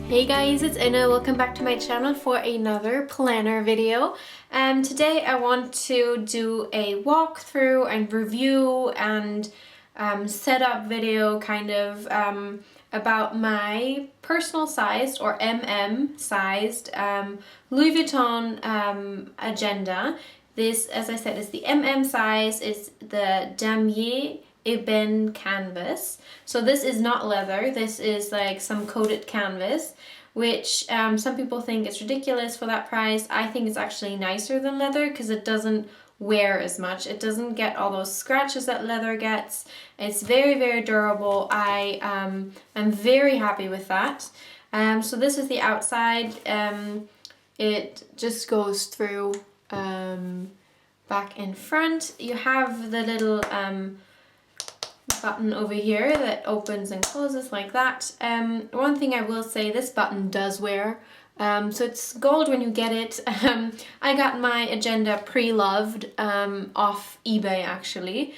Hey guys, it's Aenne. Welcome back to my channel for another planner video. Today I want to do a walkthrough and review and setup video kind of about my personal sized or sized Louis Vuitton agenda. This, as I said, is the size. It's the Damier Ebene canvas. So this is not leather, this is like some coated canvas, which some people think it's ridiculous for that price. I think it's actually nicer than leather because it doesn't wear as much. It doesn't get all those scratches that leather gets. It's very, very durable. I am very happy with that. So this is the outside. It just goes through back and front. You have the little button over here that opens and closes like that. One thing I will say, this button does wear, so it's gold when you get it. I got my agenda pre-loved off eBay actually,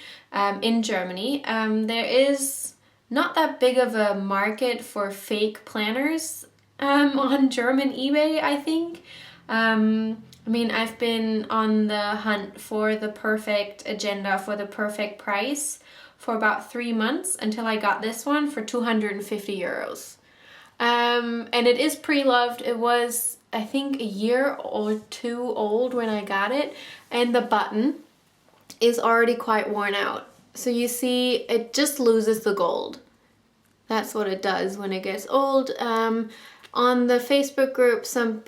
in Germany. There is not that big of a market for fake planners on German eBay, I think. I mean, I've been on the hunt for the perfect agenda for the perfect price for about 3 months until I got this one for 250 euros. And it is pre-loved. It was, I think, a year or two old when I got it, and the button is already quite worn out. So you see, it just loses the gold. That's what it does when it gets old. On the Facebook group,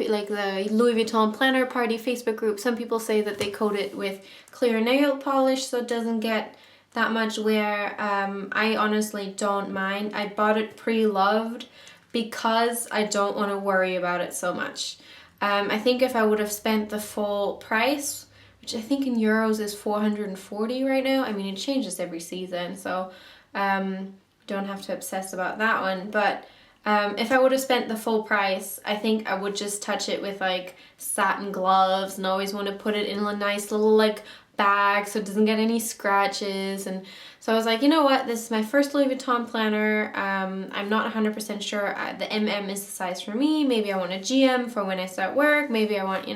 like the Louis Vuitton Planner Party Facebook group, some people say that they coat it with clear nail polish so it doesn't get that much wear. I honestly don't mind. I bought it pre-loved because I don't want to worry about it so much. I think if I would have spent the full price, which I think in euros is 440 right now, I mean it changes every season, so don't have to obsess about that one, but if I would have spent the full price, I think I would just touch it with like satin gloves and always want to put it in a nice little like bag so it doesn't get any scratches. And so I was like, you know what, this is my first Louis Vuitton planner. I'm not 100% sure the is the size for me. Maybe I want a GM for when I start work. Maybe I want,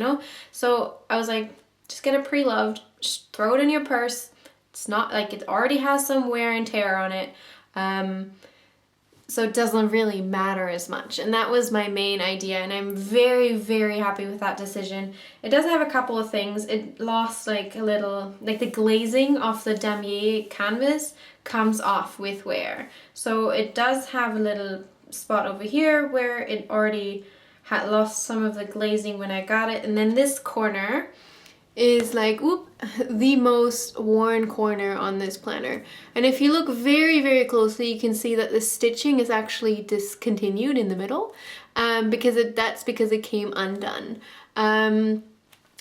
so I was like, just get it pre-loved, just throw it in your purse. It's not like it already has some wear and tear on it. So it doesn't really matter as much, and that was my main idea, and I'm very, very happy with that decision. It does have a couple of things. It lost like a little, like the glazing off the damier canvas comes off with wear, so it does have a little spot over here where it already had lost some of the glazing when I got it, and then this corner is like the most worn corner on this planner. And if you look very, very closely, you can see that the stitching is actually discontinued in the middle, because it came undone.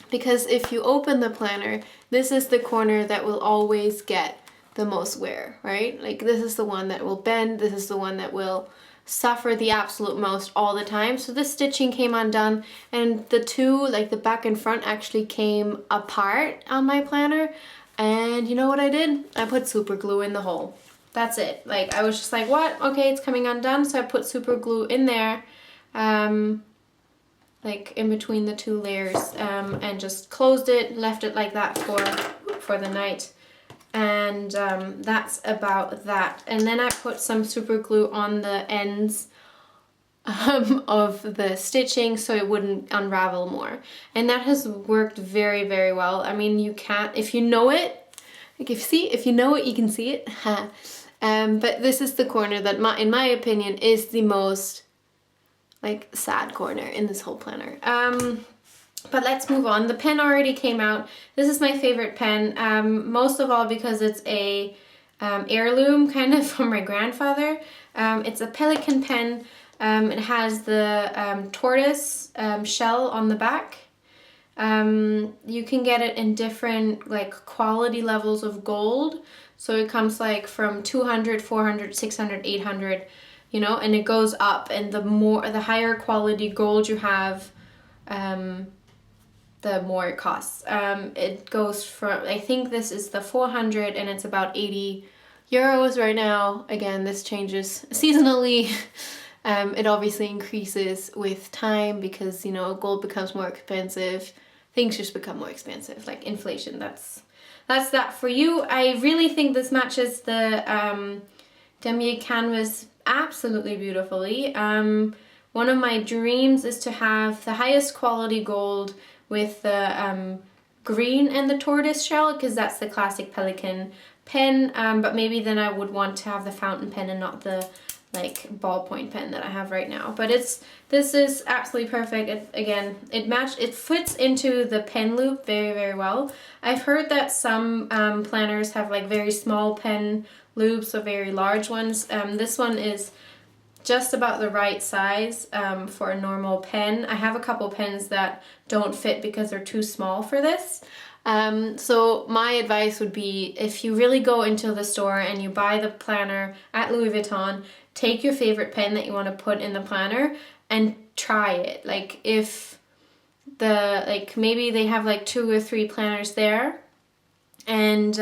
Because if you open the planner, this is the corner that will always get the most wear, right? Like this is the one that will bend, this is the one that will suffer the absolute most all the time. So this stitching came undone, and the two, like the back and front, actually came apart on my planner. And you know what I did? I put super glue in the hole. That's it. Like I was just like, what? Okay, it's coming undone. So I put super glue in there, like in between the two layers, and just closed it, left it like that for the night. And that's about that. And then I put some super glue on the ends of the stitching so it wouldn't unravel more, and that has worked very, very well. I mean, you can't, if you know it, like if you know it, you can see it. But this is the corner that in my opinion is the most like sad corner in this whole planner. But let's move on. The pen already came out. This is my favorite pen, most of all because it's a heirloom kind of from my grandfather. It's a Pelican pen. It has the tortoise shell on the back. You can get it in different like quality levels of gold. So it comes like from 200, 400, 600, 800, and it goes up, and the higher quality gold you have, the more it costs. It goes from, I think this is the 400, and it's about 80 euros right now. Again, this changes seasonally. It obviously increases with time because, you know, gold becomes more expensive. Things just become more expensive, like inflation. That's that for you. I really think this matches the damier canvas absolutely beautifully. One of my dreams is to have the highest quality gold with the green and the tortoise shell, because that's the classic pelican pen, but maybe then I would want to have the fountain pen and not the like ballpoint pen that I have right now. But this is absolutely perfect. It fits into the pen loop very, very well. I've heard that some planners have like very small pen loops or very large ones. This one is just about the right size for a normal pen. I have a couple pens that don't fit because they're too small for this. So my advice would be, if you really go into the store and you buy the planner at Louis Vuitton, take your favorite pen that you want to put in the planner and try it. Like if maybe they have like 2 or 3 planners there, and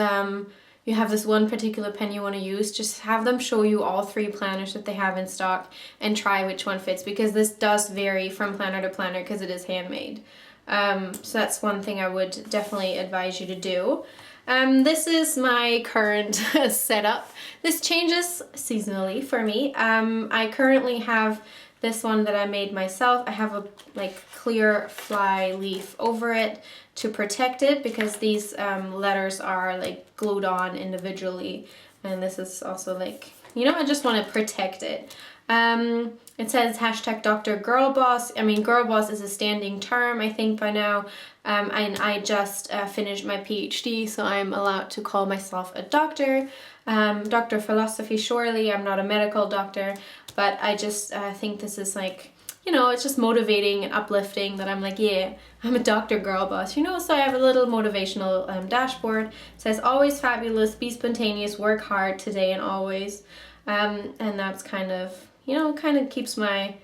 you have this one particular pen you want to use, just have them show you all 3 planners that they have in stock and try which one fits, because this does vary from planner to planner because it is handmade. So that's one thing I would definitely advise you to do. This is my current setup. This changes seasonally for me. I currently have this one that I made myself. I have a like clear fly leaf over it to protect it, because these letters are like glued on individually, and this is also like, you know, I just want to protect it. It says hashtag Dr. Girl Boss. I mean, Girl Boss is a standing term, I think, by now. And I just finished my PhD, so I'm allowed to call myself a doctor. Dr. Philosophy, surely. I'm not a medical doctor, but I just think this is like, you know, it's just motivating and uplifting that I'm like, yeah, I'm a Dr. Girl Boss, you know. So I have a little motivational dashboard. It says, always fabulous, be spontaneous, work hard today and always. And that's kind of, you know, kind of keeps my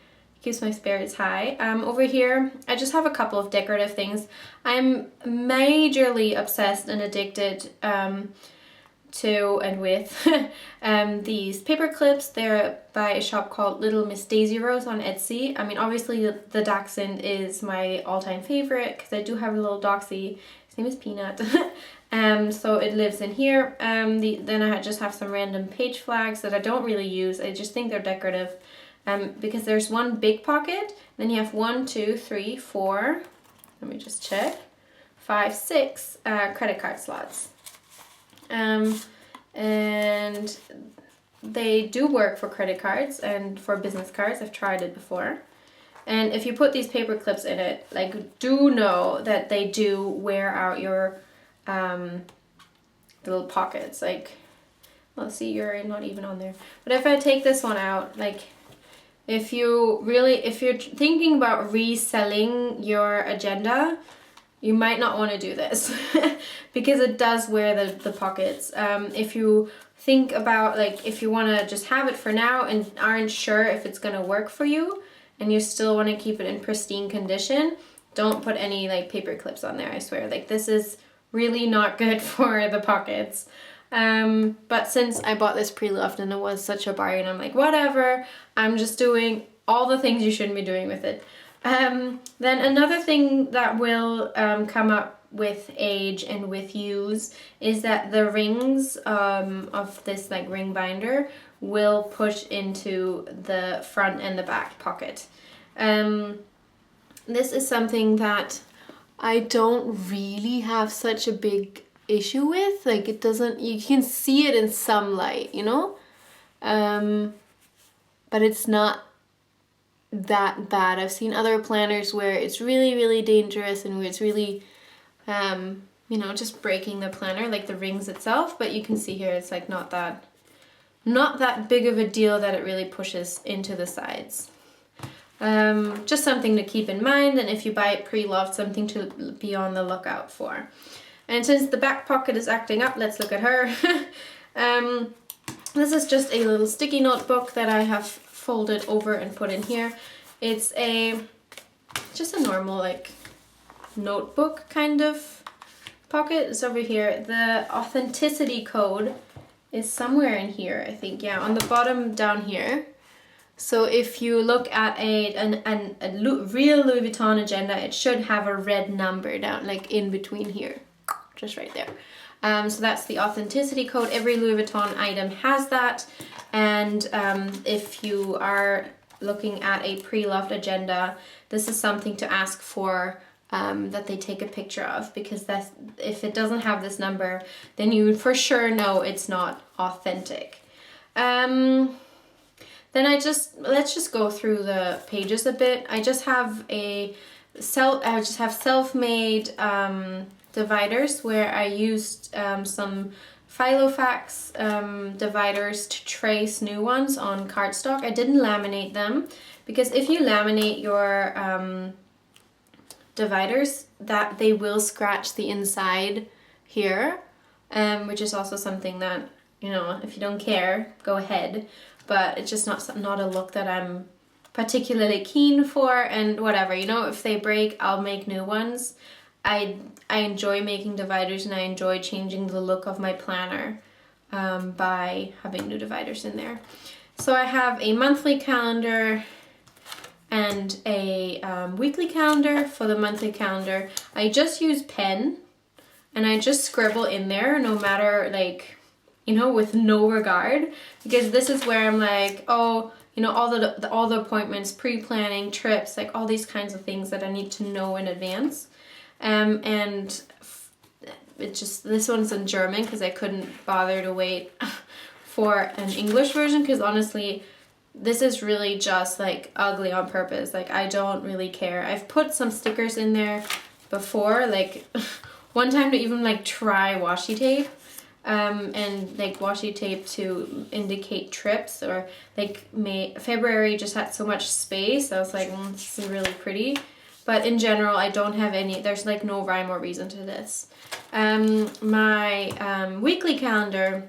spirits high. Over here, I just have a couple of decorative things. I'm majorly obsessed and addicted to and with these paper clips. They're by a shop called Little Miss Daisy Rose on Etsy. I mean, obviously the dachshund is my all-time favorite because I do have a little dachshund. His name is Peanut. So it lives in here. Then I just have some random page flags that I don't really use. I just think they're decorative. Because there's one big pocket, then you have 1, 2, 3, 4, let me just check, 5, 6 credit card slots. And they do work for credit cards and for business cards. I've tried it before. And if you put these paper clips in it, like, do know that they do wear out your little pockets. Like, let's see, you're not even on there. But if I take this one out, like, if you're thinking about reselling your agenda, you might not want to do this because it does wear the pockets. If you think about, like, if you want to just have it for now and aren't sure if it's going to work for you and you still want to keep it in pristine condition, don't put any like paper clips on there, I swear. Like, this is really not good for the pockets. But since I bought this pre-loved and it was such a bargain, I'm like, whatever, I'm just doing all the things you shouldn't be doing with it. Then another thing that will come up with age and with use is that the rings of this like ring binder will push into the front and the back pocket. This is something that I don't really have such a big issue with. Like, it doesn't, you can see it in some light, you know, but it's not that bad. I've seen other planners where it's really, really dangerous and where it's really you know, just breaking the planner, like the rings itself. But you can see here it's like not that big of a deal that it really pushes into the sides. Just something to keep in mind, and if you buy it pre-loved, something to be on the lookout for. And since the back pocket is acting up, let's look at her. This is just a little sticky notebook that I have folded over and put in here. It's just a normal like notebook kind of pocket. It's over here. The authenticity code is somewhere in here, I think. Yeah, on the bottom down here. So if you look at real Louis Vuitton agenda, it should have a red number down, like in between here, just right there. So that's the authenticity code. Every Louis Vuitton item has that. And if you are looking at a pre-loved agenda, this is something to ask for, that they take a picture of, because that's, if it doesn't have this number, then you for sure know it's not authentic. Then let's just go through the pages a bit. I just have self-made dividers where I used some Filofax dividers to trace new ones on cardstock. I didn't laminate them, because if you laminate your dividers, that they will scratch the inside here, which is also something that, you know, if you don't care, go ahead. But it's just not a look that I'm particularly keen for, and whatever, you know, if they break, I'll make new ones. I enjoy making dividers, and I enjoy changing the look of my planner by having new dividers in there. So I have a monthly calendar and a weekly calendar. For the monthly calendar, I just use pen, and I just scribble in there, no matter, like, you know, with no regard, because this is where I'm like, oh, you know, all the appointments, pre-planning, trips, like all these kinds of things that I need to know in advance. And it just, this one's in German because I couldn't bother to wait for an English version, because honestly, this is really just like ugly on purpose. Like, I don't really care. I've put some stickers in there before, like one time to even like try washi tape, and like washi tape to indicate trips, or like February just had so much space. I was like, this is really pretty. But in general, I don't have any, there's like no rhyme or reason to this. My weekly calendar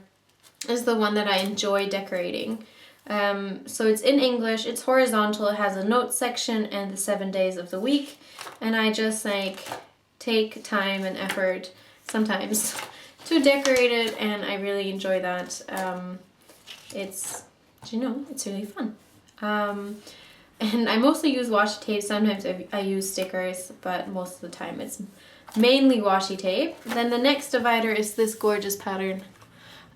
is the one that I enjoy decorating. So it's in English, it's horizontal, it has a notes section and the 7 days of the week. And I just like take time and effort sometimes to decorate it, and I really enjoy that. It's, you know, it's really fun. And I mostly use washi tape. Sometimes I use stickers, but most of the time it's mainly washi tape. Then the next divider is this gorgeous pattern.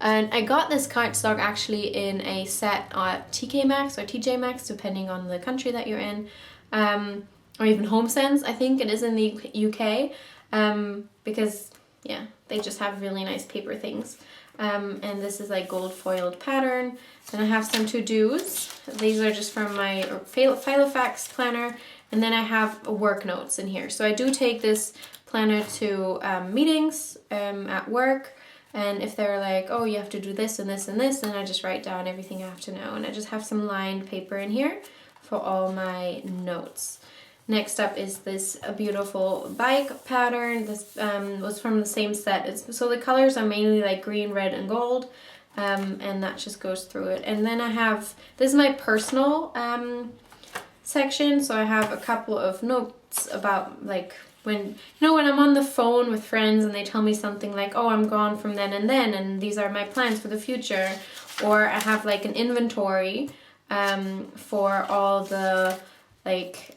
And I got this cardstock actually in a set at TK Maxx or TJ Maxx, depending on the country that you're in. Or even HomeSense, I think it is in the UK. Because, yeah, they just have really nice paper things. And this is like gold foiled pattern. And I have some to-dos. These are just from my Filofax planner. And then I have work notes in here. So I do take this planner to meetings at work. And if they're like, oh, you have to do this and this and this, then I just write down everything I have to know. And I just have some lined paper in here for all my notes. Next up is this beautiful bike pattern. This was from the same set. So the colors are mainly like green, red, and gold. And that just goes through it. And then I have, this is my personal section. So I have a couple of notes about like when, you know, when I'm on the phone with friends and they tell me something like, oh, I'm gone from then, and these are my plans for the future. Or I have like an inventory for all the like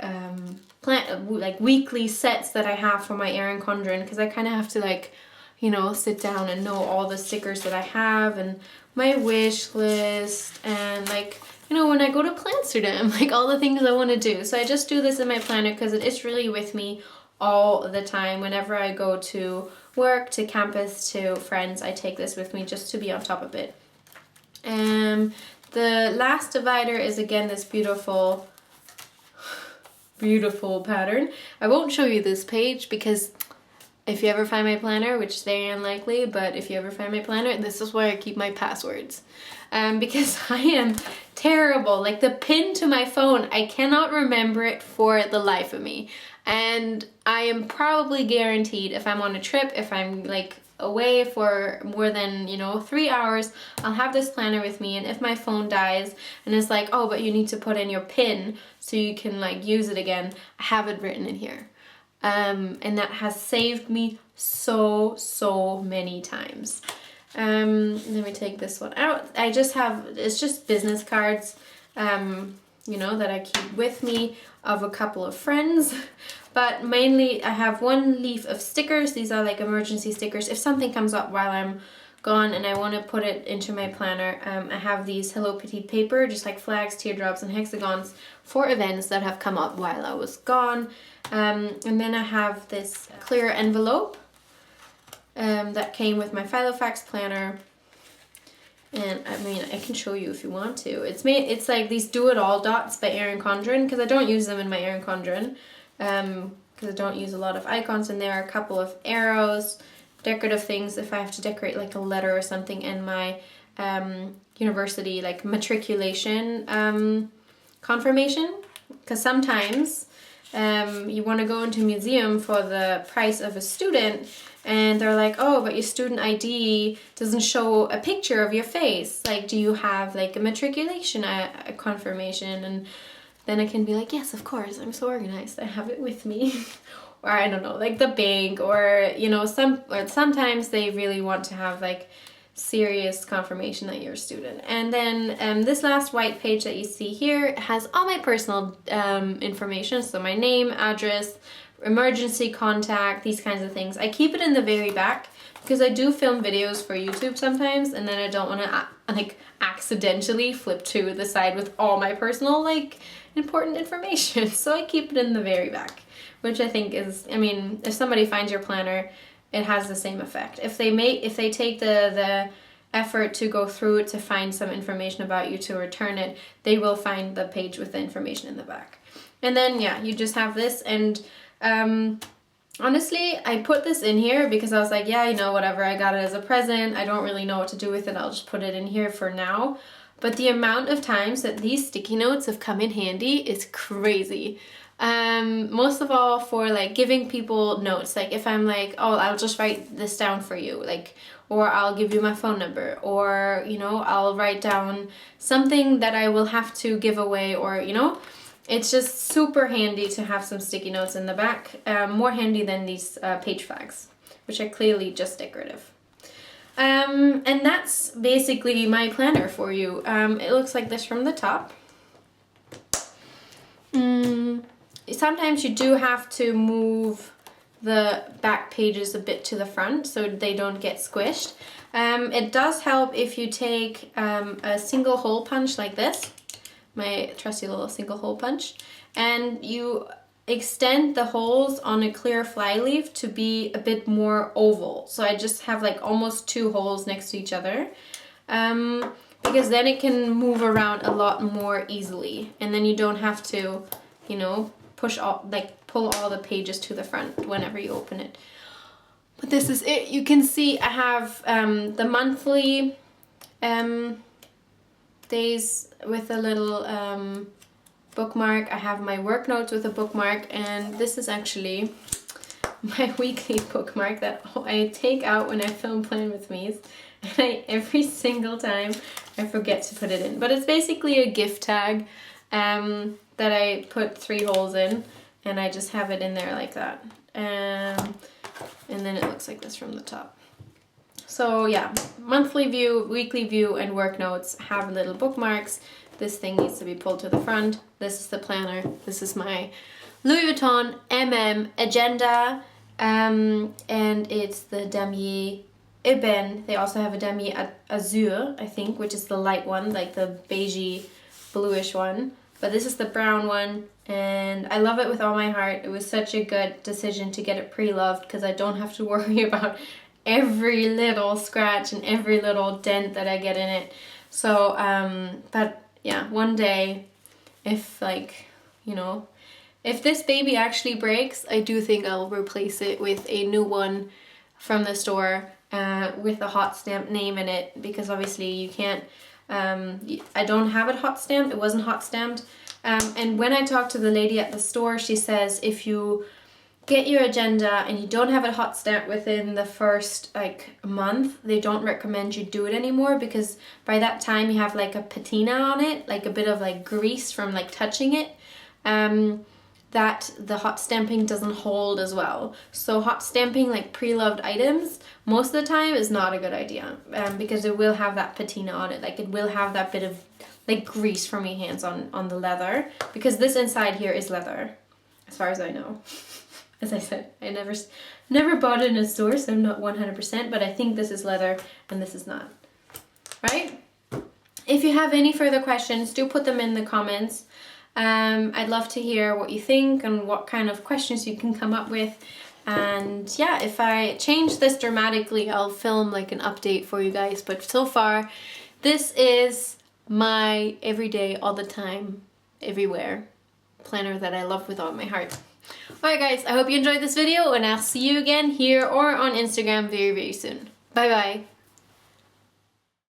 weekly sets that I have for my Erin Condren, because I kind of have to like, you know, sit down and know all the stickers that I have and my wish list, and like, you know, when I go to Amsterdam, like all the things I want to do. So I just do this in my planner because it is really with me all the time. Whenever I go to work, to campus, to friends, I take this with me just to be on top of it. The last divider is again this beautiful pattern. I won't show you this page because if you ever find my planner, which is very unlikely, but if you ever find my planner, this is where I keep my passwords. Because I am terrible. Like the pin to my phone, I cannot remember it for the life of me. And I am probably guaranteed if I'm on a trip, if I'm like away for more than, you know, 3 hours, I'll have this planner with me, and if my phone dies and it's like, oh, but you need to put in your pin so you can like use it again, I have it written in here. And that has saved me so many times. Let me take this one out. I just have, it's just business cards. you know, that I keep with me of a couple of friends. But mainly I have one leaf of stickers. These are like emergency stickers. If something comes up while I'm gone and I want to put it into my planner, I have these Hello Petite paper, just like flags, teardrops, and hexagons for events that have come up while I was gone. And then I have this clear envelope that came with my Filofax planner. And I mean, I can show you if you want to. It's like these do-it-all dots by Erin Condren, because I don't use them in my Erin Condren, because I don't use a lot of icons in there. A couple of arrows, decorative things if I have to decorate like a letter or something, and my university like matriculation confirmation, because sometimes you want to go into a museum for the price of a student, and they're like, oh, but your student ID doesn't show a picture of your face. Like, do you have like a matriculation a confirmation? And then I can be like, yes, of course, I'm so organized, I have it with me. Or I don't know, like the bank, or you know, sometimes they really want to have like serious confirmation that you're a student. And then this last white page that you see here has all my personal information, so my name, address, emergency contact, these kinds of things. I keep it in the very back because I do film videos for YouTube sometimes, and then I don't want to like accidentally flip to the side with all my personal like important information. So I keep it in the very back, which I think is, I mean, if somebody finds your planner, it has the same effect. If they take the effort to go through it to find some information about you to return it, they will find the page with the information in the back. And then yeah, you just have this. And honestly, I put this in here because I was like, yeah, you know, whatever, I got it as a present, I don't really know what to do with it, I'll just put it in here for now. But the amount of times that these sticky notes have come in handy is crazy. Most of all for like giving people notes, like if I'm like, oh, I'll just write this down for you, like, or I'll give you my phone number, or you know, I'll write down something that I will have to give away, or you know, it's just super handy to have some sticky notes in the back, more handy than these page flags, which are clearly just decorative. And that's basically my planner for you. It looks like this from the top. Sometimes you do have to move the back pages a bit to the front so they don't get squished. It does help if you take a single hole punch like this, my trusty little single hole punch, and you extend the holes on a clear flyleaf to be a bit more oval. So I just have like almost 2 holes next to each other, because then it can move around a lot more easily, and then you don't have to, you know, pull all the pages to the front whenever you open it. But this is it. You can see I have the monthly days with a little bookmark. I have my work notes with a bookmark, and this is actually my weekly bookmark that I take out when I film Plan With Me's, and every single time I forget to put it in. But it's basically a gift tag that I put 3 holes in, and I just have it in there like that. And then it looks like this from the top. So yeah, monthly view, weekly view, and work notes have little bookmarks. This thing needs to be pulled to the front. This is the planner. This is my Louis Vuitton agenda, and it's the Damier Ebene. They also have a Damier Azur, I think, which is the light one, like the beigey, bluish one. But this is the brown one, and I love it with all my heart. It was such a good decision to get it pre-loved because I don't have to worry about every little scratch and every little dent that I get in it. So, but yeah, one day, if like, you know, if this baby actually breaks, I do think I'll replace it with a new one from the store with a hot stamp name in it, because obviously you can't, I don't have it hot stamped, it wasn't hot stamped. And when I talked to the lady at the store, she says if you get your agenda and you don't have it hot stamped within the first like month, they don't recommend you do it anymore, because by that time you have like a patina on it, like a bit of like grease from like touching it. that the hot stamping doesn't hold as well. So hot stamping like pre-loved items most of the time is not a good idea, because it will have that patina on it. Like it will have that bit of like grease from your hands on the leather, because this inside here is leather, as far as I know. As I said, I never bought it in a store, so I'm not 100%, but I think this is leather and this is not. Right? If you have any further questions, do put them in the comments. I'd love to hear what you think and what kind of questions you can come up with. And yeah, if I change this dramatically, I'll film like an update for you guys. But so far, this is my everyday, all the time, everywhere planner that I love with all my heart. Alright guys, I hope you enjoyed this video, and I'll see you again here or on Instagram very, very soon. Bye bye.